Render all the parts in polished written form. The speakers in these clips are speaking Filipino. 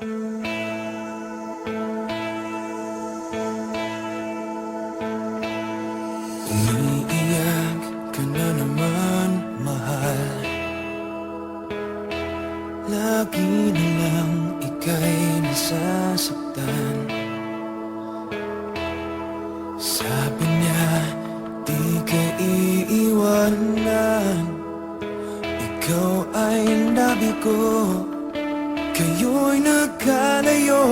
Umiiyak ka na naman, mahal. Lagi na lang ika'y nasasaktan. Sabi niya, di ka iiwanan. Ikaw ay nabi ko, kayo'y nagkalayo.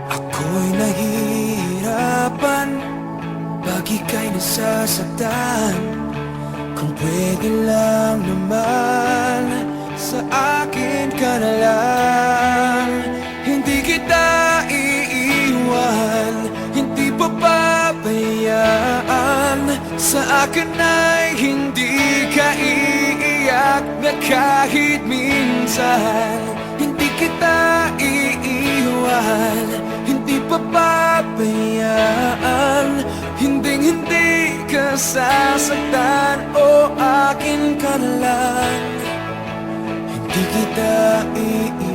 Ako'y nahihirapan pag ika'y nasasaktan. Kung pwede lang naman, sa akin ka na lang. Hindi kita iiwan, hindi papabayaan. Sa akin ay hindi ka iiyak na kahit minsan. Hindi kita iiwan, hindi papabayaan. Hinding-hindi ka sasaktan, o akin ka na lang. Hindi kita iiwan.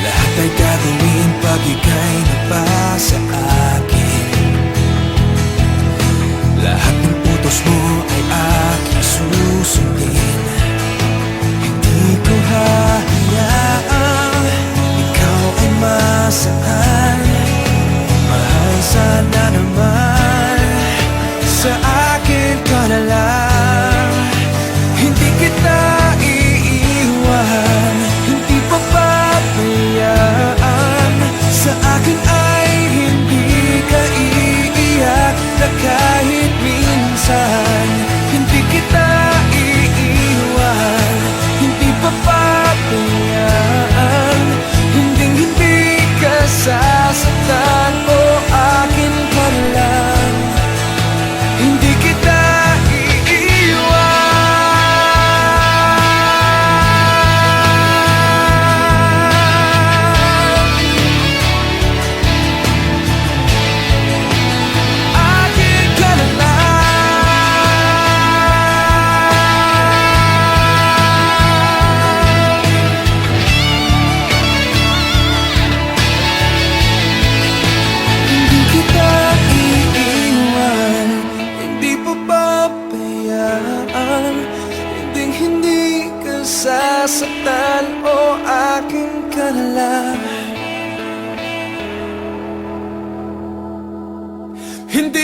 Lahat ay gagawin pag ika'y nabasa akin. Lahat ng utos mo ay aking susundin. Hindi ko hahayaang ikaw ay masaktan. Mahal, sana naman sa akin ka na lang. Hindi kita iiwan, hindi papabayaan. Sa akin ay hindi ka iiyak na kahit minsan. Hindi kita iiwan, hindi papabayaan. Hinding-hindi ka sasaktan, o akin ka na lang. Hindi kita hindi ka sasaktan, o akin ka na lang. Hindi